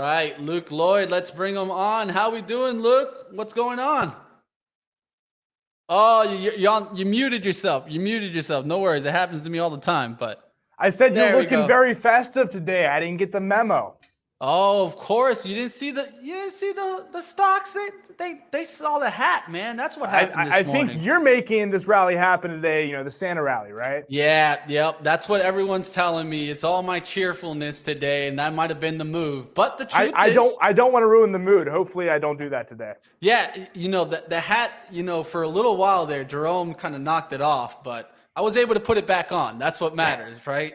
right, Luke Lloyd. Let's bring him on. How we doing, Luke? What's going on? Oh, you muted yourself. You muted yourself. No worries. It happens to me all the time. But I said you're there we looking go. very festive today. I didn't get the memo. Oh, of course. You didn't see the stocks. They saw the hat, man. That's what happened this morning. I think you're making this rally happen today. You know, the Santa rally, right? Yeah, yep. That's what everyone's telling me. It's all my cheerfulness today, and that might have been the move. But the truth is, I don't want to ruin the mood. Hopefully, I don't do that today. yeah, the hat. For a little while there, Jerome kind of knocked it off, but I was able to put it back on. That's what matters, right?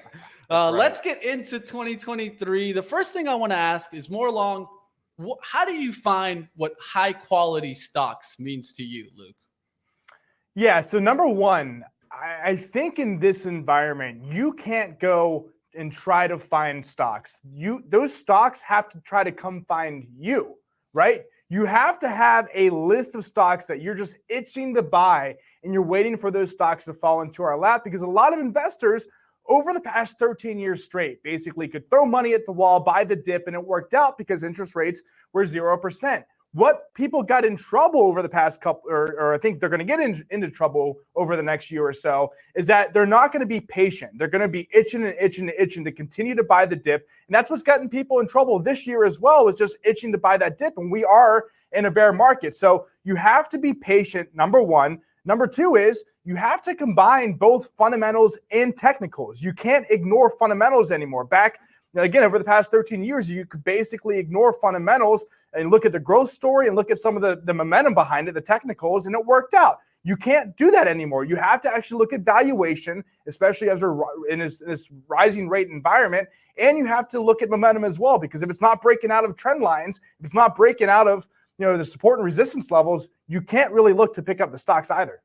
Right. Let's get into 2023. The first thing I want to ask is more along, how do you find what high quality stocks means to you, Luke? Yeah, so number one, I think in this environment, you can't go and try to find stocks. Those stocks have to try to come find you, right? You have to have a list of stocks that you're just itching to buy, and you're waiting for those stocks to fall into our lap, because a lot of investors over the past 13 years straight basically could throw money at the wall, buy the dip, and it worked out because interest rates were 0%. What people got in trouble over the past couple, or I think they're going to get into trouble over the next year or so, is that they're not going to be patient. They're going to be itching to continue to buy the dip. And that's what's gotten people in trouble this year as well, is just itching to buy that dip. And we are in a bear market. So you have to be patient, number one. Number two is you have to combine both fundamentals and technicals. You can't ignore fundamentals anymore. Again, over the past 13 years, you could basically ignore fundamentals and look at the growth story and look at some of the momentum behind it, the technicals, and it worked out. You can't do that anymore. You have to actually look at valuation, especially as we're in this rising rate environment, and you have to look at momentum as well, because if it's not breaking out of trend lines, if it's not breaking out of the support and resistance levels, you can't really look to pick up the stocks either.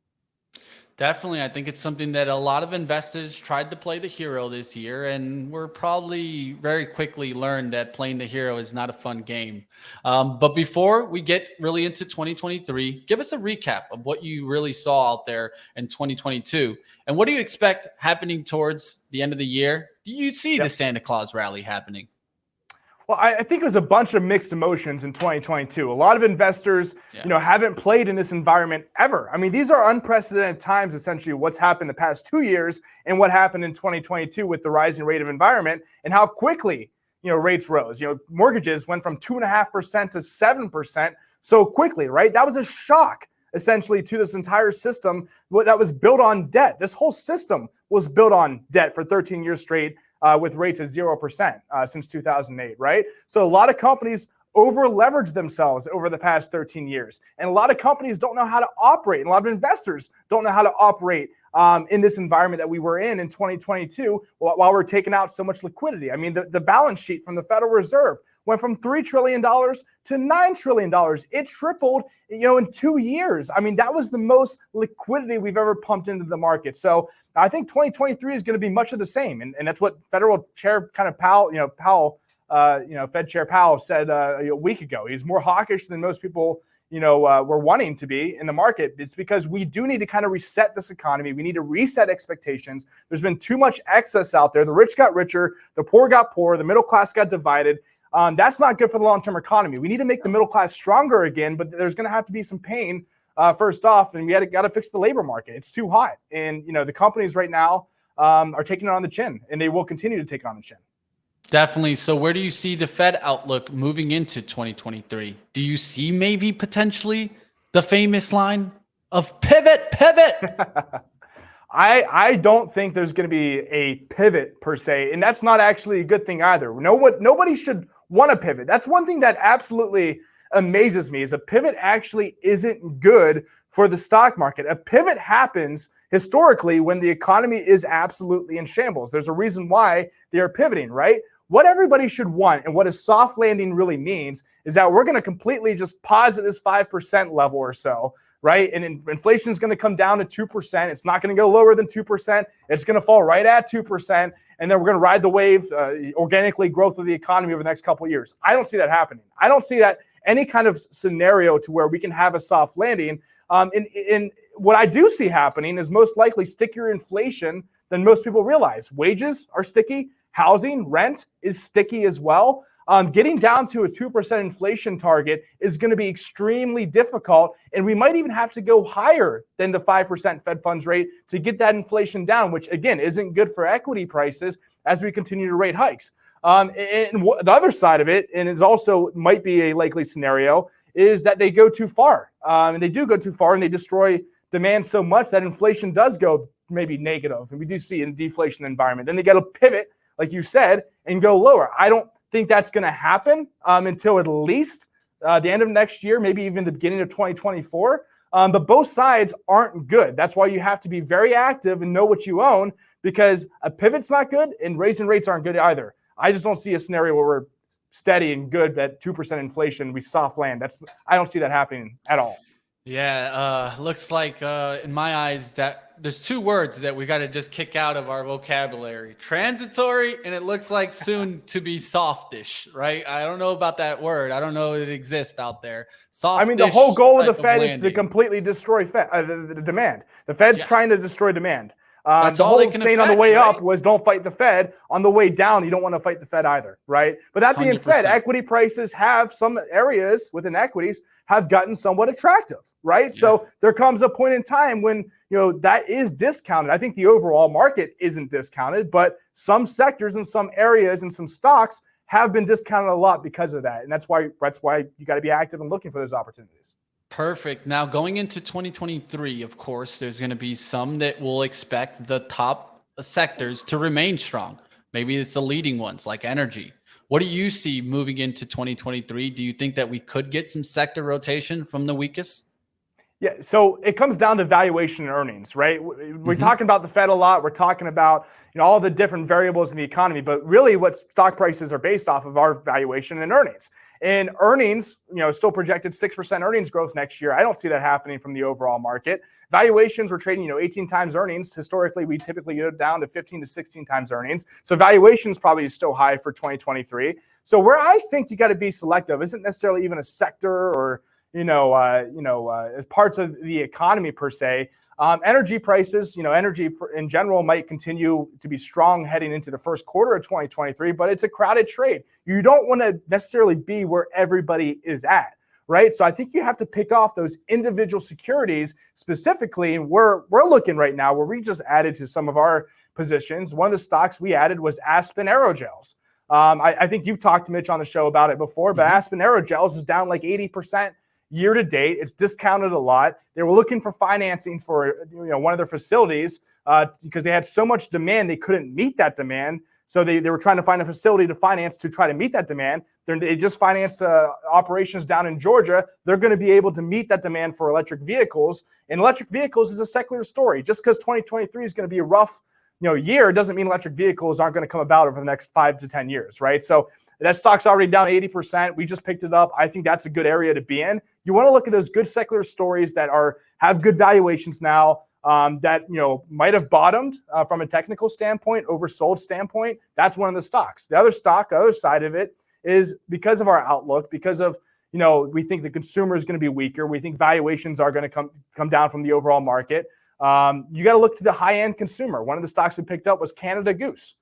Definitely. I think it's something that a lot of investors tried to play the hero this year, and we're probably very quickly learned that playing the hero is not a fun game. But before we get really into 2023, give us a recap of what you really saw out there in 2022. And what do you expect happening towards the end of the year? Do you see the Santa Claus rally happening? Well, I think it was a bunch of mixed emotions in 2022. A lot of investors, haven't played in this environment ever. I mean, these are unprecedented times, essentially, what's happened the past 2 years and what happened in 2022 with the rising rate of environment and how quickly, rates rose. Mortgages went from 2.5% to 7% so quickly, right? That was a shock, essentially, to this entire system that was built on debt. This whole system was built on debt for 13 years straight. With rates at 0% since 2008, right? So a lot of companies over-leveraged themselves over the past 13 years. And a lot of companies don't know how to operate. And a lot of investors don't know how to operate in this environment that we were in 2022 while we're taking out so much liquidity. I mean, the balance sheet from the Federal Reserve went from $3 trillion to $9 trillion. It tripled, in 2 years. I mean, that was the most liquidity we've ever pumped into the market. So I think 2023 is going to be much of the same. And that's what Federal Chair Powell, Fed Chair Powell said a week ago. He's more hawkish than most people, were wanting to be in the market. It's because we do need to kind of reset this economy. We need to reset expectations. There's been too much excess out there. The rich got richer, the poor got poorer, the middle class got divided. That's not good for the long-term economy. We need to make the middle class stronger again, but there's going to have to be some pain first off, and we got to fix the labor market. It's too hot, and the companies right now are taking it on the chin, and they will continue to take it on the chin. Definitely. So where do you see the Fed outlook moving into 2023? Do you see maybe potentially the famous line of pivot? I don't think there's going to be a pivot per se, and that's not actually a good thing either. Nobody should want to pivot. That's one thing that absolutely amazes me, is a pivot actually isn't good for the stock market. A pivot happens historically when the economy is absolutely in shambles. There's a reason why they are pivoting, right? What everybody should want and what a soft landing really means is that we're going to completely just pause at this 5% level or so, right? And inflation is going to come down to 2%. It's not going to go lower than 2%. It's going to fall right at 2%. And then we're going to ride the wave, organically growth of the economy over the next couple of years. I don't see that happening. I don't see that any kind of scenario to where we can have a soft landing. And what I do see happening is most likely stickier inflation than most people realize. Wages are sticky. Housing, rent is sticky as well. Getting down to a 2% inflation target is going to be extremely difficult, and we might even have to go higher than the 5% Fed funds rate to get that inflation down, which again isn't good for equity prices as we continue to rate hikes. And the other side of it, and is also might be a likely scenario, is that they go too far, and they do go too far, and they destroy demand so much that inflation does go maybe negative, and we do see in a deflation environment. Then they got to pivot, like you said, and go lower. I don't think that's going to happen until at least the end of next year, maybe even the beginning of 2024. But both sides aren't good. That's why you have to be very active and know what you own, because a pivot's not good and raising rates aren't good either. I just don't see a scenario where we're steady and good at 2% inflation, we soft land. I don't see that happening at all. Yeah, looks like in my eyes that there's two words that we got to just kick out of our vocabulary: transitory, and it looks like soon to be softish, right? I don't know about that word. I don't know it exists out there. Softish. I mean, the whole goal of the Fed is to completely destroy the demand. The Fed's trying to destroy demand. That's the all whole they can saying affect, on the way right? up was don't fight the Fed. On the way down, you don't want to fight the Fed either, right? But that being said, 100%. equity prices have some areas within equities have gotten somewhat attractive, right? Yeah. So there comes a point in time when that is discounted. I think the overall market isn't discounted, but some sectors and some areas and some stocks have been discounted a lot because of that, and that's why you got to be active and looking for those opportunities. Perfect. Now, going into 2023, of course, there's going to be some that will expect the top sectors to remain strong. Maybe it's the leading ones like energy. What do you see moving into 2023? Do you think that we could get some sector rotation from the weakest? Yeah, so it comes down to valuation and earnings, right? We're talking about the Fed a lot. We're talking about all the different variables in the economy, but really what stock prices are based off of are valuation and earnings. And earnings, still projected 6% earnings growth next year. I don't see that happening from the overall market. Valuations, we're trading 18 times earnings. Historically, we typically go down to 15 to 16 times earnings. So valuations probably is still high for 2023. So where I think you got to be selective isn't necessarily even a sector or parts of the economy per se. Energy prices, energy in general might continue to be strong heading into the first quarter of 2023, but it's a crowded trade. You don't want to necessarily be where everybody is at, right? So I think you have to pick off those individual securities specifically. We're looking right now where we just added to some of our positions. One of the stocks we added was Aspen Aerogels. I think you've talked to Mitch on the show about it before, but Aspen Aerogels is down like 80% year to date. It's discounted a lot. They were looking for financing for one of their facilities because they had so much demand they couldn't meet that demand. So they were trying to find a facility to finance to try to meet that demand. They just financed operations down in Georgia. They're going to be able to meet that demand for electric vehicles. And electric vehicles is a secular story. Just because 2023 is going to be a rough year doesn't mean electric vehicles aren't going to come about over the next 5 to 10 years, right? So that stock's already down 80%. We just picked it up. I think that's a good area to be in. You want to look at those good secular stories that have good valuations now, that might have bottomed from a technical standpoint, oversold standpoint. That's one of the stocks. The other side of it is because of our outlook, because of we think the consumer is going to be weaker. We think valuations are going to come down from the overall market. You got to look to the high-end consumer. One of the stocks we picked up was Canada Goose.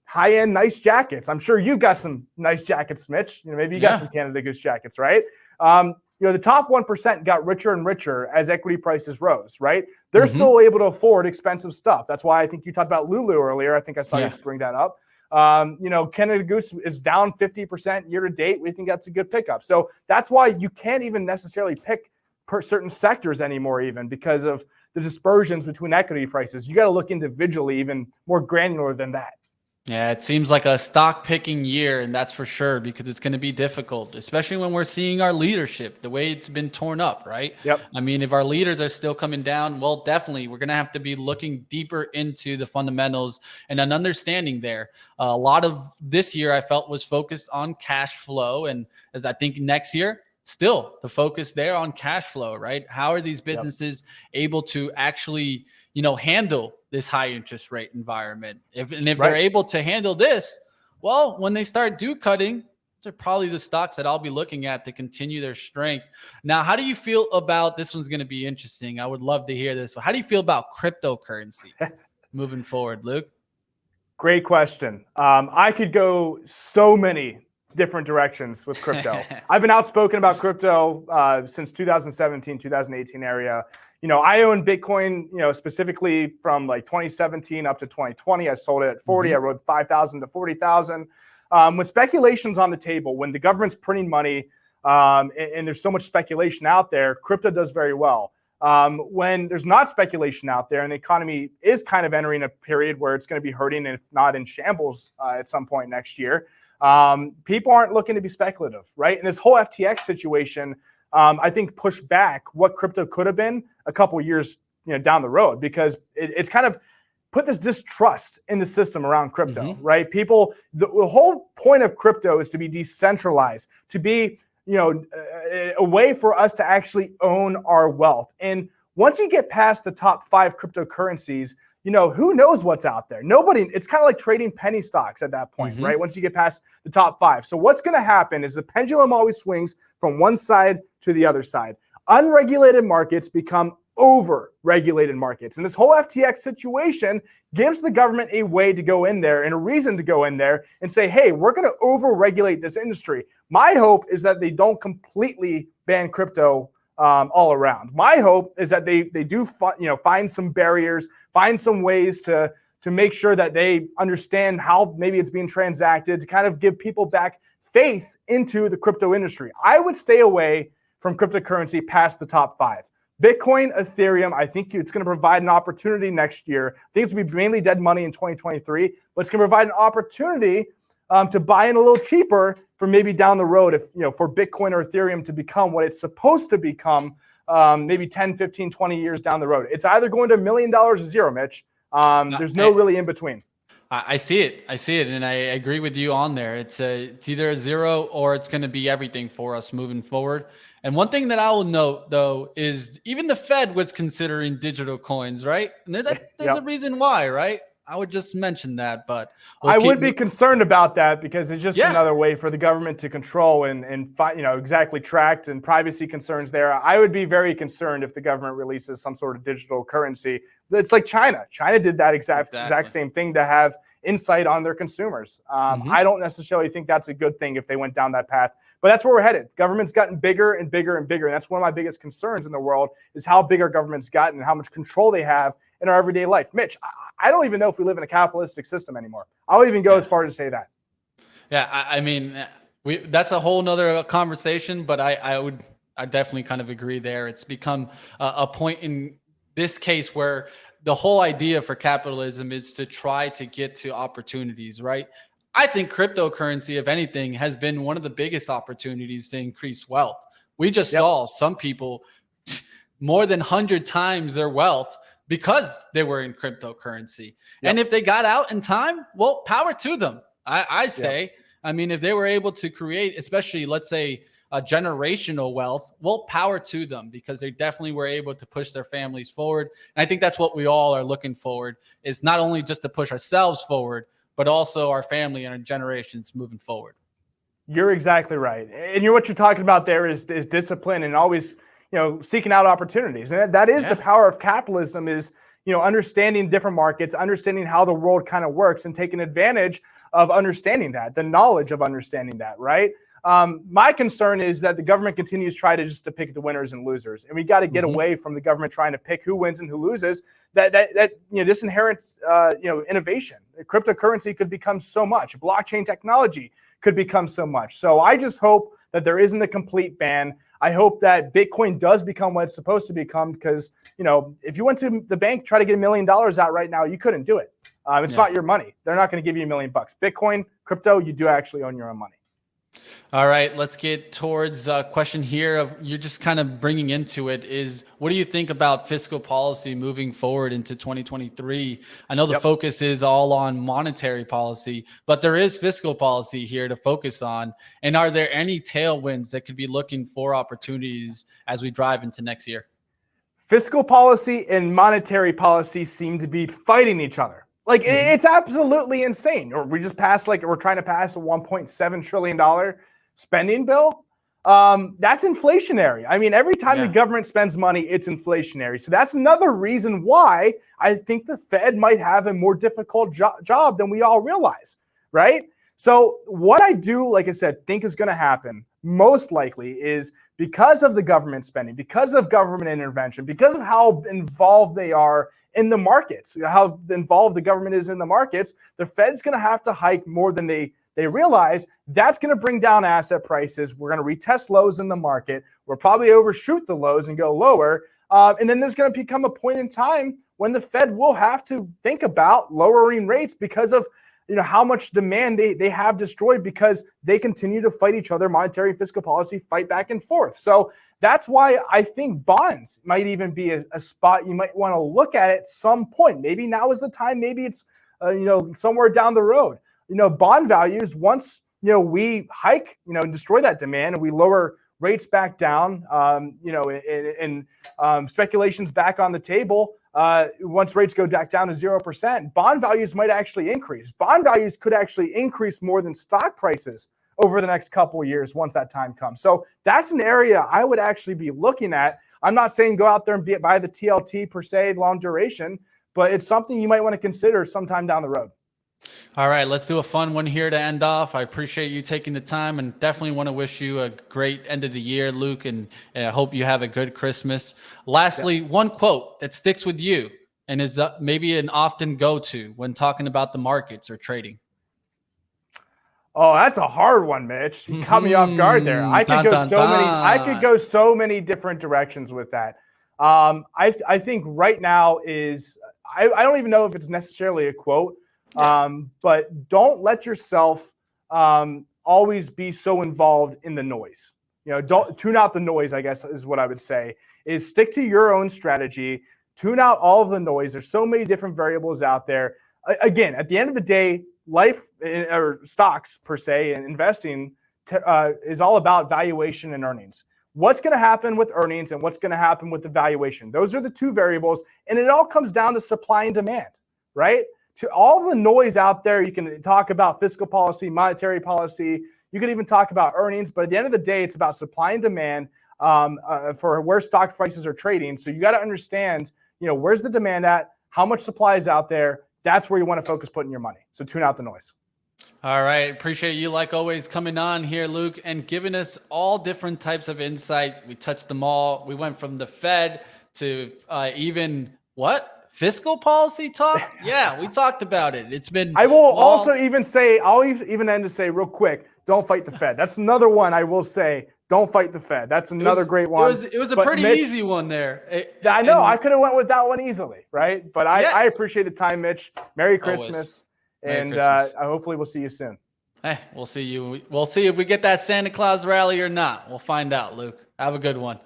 High-end nice jackets. I'm sure you've got some nice jackets, Mitch. Maybe you got some Canada Goose jackets, right? The top 1% got richer and richer as equity prices rose, right? They're still able to afford expensive stuff. That's why I think you talked about Lulu earlier. I think I saw you bring that up. Canada Goose is down 50% year to date. We think that's a good pickup. So that's why you can't even necessarily pick certain sectors anymore, even because of the dispersions between equity prices. You got to look individually, even more granular than that. Yeah, it seems like a stock picking year, and that's for sure, because it's going to be difficult, especially when we're seeing our leadership, the way it's been torn up, right? Yep. I mean, if our leaders are still coming down, well, definitely we're going to have to be looking deeper into the fundamentals and an understanding there. A lot of this year I felt was focused on cash flow, and as I think next year, still the focus there on cash flow, right? How are these businesses able to actually, handle this high interest rate environment? If they're able to handle this, well, when they start cutting, they're probably the stocks that I'll be looking at to continue their strength. Now, how do you feel about this? One's going to be interesting. I would love to hear this. How do you feel about cryptocurrency moving forward, Luke? Great question. I could go so many different directions with crypto. I've been outspoken about crypto since 2017, 2018 area. I own Bitcoin, specifically from like 2017 up to 2020. I sold it at 40. I rode 5,000 to 40,000. When speculation's on the table, when the government's printing money, and there's so much speculation out there, crypto does very well. When there's not speculation out there and the economy is kind of entering a period where it's going to be hurting, if not in shambles at some point next year, people aren't looking to be speculative, right? And this whole FTX situation, I think pushed back what crypto could have been a couple years down the road, because it's kind of put this distrust in the system around crypto, right? People, the whole point of crypto is to be decentralized, to be a way for us to actually own our wealth. And once you get past the top 5 cryptocurrencies, who knows what's out there? Nobody. It's kind of like trading penny stocks at that point, right? Once you get past the top 5. So what's going to happen is the pendulum always swings from one side to the other side. Unregulated markets become over-regulated markets. And this whole FTX situation gives the government a way to go in there and a reason to go in there and say, hey, we're going to over-regulate this industry. My hope is that they don't completely ban crypto all around. My hope is that they do find some barriers, find some ways to make sure that they understand how maybe it's being transacted, to kind of give people back faith into the crypto industry. I would stay away from cryptocurrency past the top 5. Bitcoin, Ethereum, I think it's going to provide an opportunity next year. I think it's going to be mainly dead money in 2023, but it's going to provide an opportunity to buy in a little cheaper for maybe down the road, if for Bitcoin or Ethereum to become what it's supposed to become, maybe 10, 15, 20 years down the road. It's either going to $1 million or zero, Mitch. There's no really in between. I see it, and I agree with you on there. It's either a zero or it's going to be everything for us moving forward. And one thing that I will note, though, is even the Fed was considering digital coins, right? And there's a reason why, right? I would just mention that, but I would be concerned about that, because it's just another way for the government to control and exactly tracked, and privacy concerns there. I would be very concerned if the government releases some sort of digital currency. It's like China. China did that exact same thing to have insight on their consumers. I don't necessarily think that's a good thing if they went down that path, but that's where we're headed. Government's gotten bigger and bigger and bigger. And that's one of my biggest concerns in the world, is how big our government's gotten and how much control they have in our everyday life. Mitch, I don't even know if we live in a capitalistic system anymore. I'll even go as far as to say that. Yeah, I mean, that's a whole nother conversation, but I definitely kind of agree there. It's become a point in this case where the whole idea for capitalism is to try to get to opportunities, right? I think cryptocurrency, if anything, has been one of the biggest opportunities to increase wealth. We just saw some people more than 100 times their wealth because they were in cryptocurrency. And if they got out in time, well, power to them. I say, I mean, if they were able to create, especially, let's say, a generational wealth, well, power to them, because they definitely were able to push their families forward. And I think that's what we all are looking forward, is not only just to push ourselves forward, but also our family and our generations moving forward. You're exactly right. And what you're talking about there is discipline and always, seeking out opportunities. And that is the power of capitalism, is, understanding different markets, understanding how the world kind of works, and taking advantage of understanding that, the knowledge of understanding that, right? My concern is that the government continues to try to pick the winners and losers, and we got to get away from the government trying to pick who wins and who loses. That this inherent innovation. Cryptocurrency could become so much. Blockchain technology could become so much. So I just hope that there isn't a complete ban. I hope that Bitcoin does become what it's supposed to become, because if you went to the bank, try to get $1 million out right now, you couldn't do it. It's not your money. They're not going to give you $1 million. Bitcoin, crypto, you do actually own your own money. All right, let's get towards a question here of, you're just kind of bringing into it, is what do you think about fiscal policy moving forward into 2023? I know the focus is all on monetary policy, but there is fiscal policy here to focus on. And are there any tailwinds that could be looking for opportunities as we drive into next year? Fiscal policy and monetary policy seem to be fighting each other. Like, it's absolutely insane. Or we just passed, we're trying to pass a $1.7 trillion spending bill. That's inflationary. I mean, every time the government spends money, it's inflationary. So that's another reason why I think the Fed might have a more difficult job than we all realize, right? So what I do, like I said, think is going to happen most likely is because of the government spending, because of government intervention, because of how involved they are in the markets, how involved the government is in the markets, the Fed's going to have to hike more than they realize. That's going to bring down asset prices. We're going to retest lows in the market. We'll probably overshoot the lows and go lower. And then there's going to become a point in time when the Fed will have to think about lowering rates because of how much demand they have destroyed because they continue to fight each other, monetary and fiscal policy, fight back and forth. So that's why I think bonds might even be a spot you might want to look at some point. Maybe now is the time. Maybe it's somewhere down the road. Bond values, once we hike, and destroy that demand, and we lower rates back down, and speculations back on the table. Once rates go back down to 0%, bond values might actually increase. Bond values could actually increase more than stock prices over the next couple of years once that time comes. So that's an area I would actually be looking at. I'm not saying go out there and buy the TLT per se, long duration, but it's something you might want to consider sometime down the road. All right, let's do a fun one here to end off. I appreciate you taking the time and definitely want to wish you a great end of the year, Luke, and I hope you have a good Christmas. Lastly, one quote that sticks with you and is maybe an often go-to when talking about the markets or trading. Oh, that's a hard one, Mitch. You caught me off guard there. I could go so many different directions with that. I think right now is I don't even know if it's necessarily a quote. But don't let yourself always be so involved in the noise. Don't tune out the noise, I guess is what I would say, is stick to your own strategy, tune out all of the noise. There's so many different variables out there. Again, at the end of the day, life or stocks per se and investing is all about valuation and earnings. What's going to happen with earnings and what's going to happen with the valuation? Those are the two variables. And it all comes down to supply and demand, right? To all the noise out there, you can talk about fiscal policy, monetary policy. You can even talk about earnings. But at the end of the day, it's about supply and demand for where stock prices are trading. So you got to understand, where's the demand at? How much supply is out there? That's where you want to focus putting your money. So tune out the noise. All right. Appreciate you, like always, coming on here, Luke, and giving us all different types of insight. We touched them all. We went from the Fed to even what? Fiscal policy talk? Yeah, we talked about it. It's been. I will also even say, I'll even end to say real quick, don't fight the Fed. That's another one I will say, don't fight the Fed. That's another great one. It was a pretty easy one there. I know. I could have went with that one easily, right? But I appreciate the time, Mitch. Merry Christmas. And hopefully we'll see you soon. Hey, we'll see you. We'll see if we get that Santa Claus rally or not. We'll find out, Luke. Have a good one.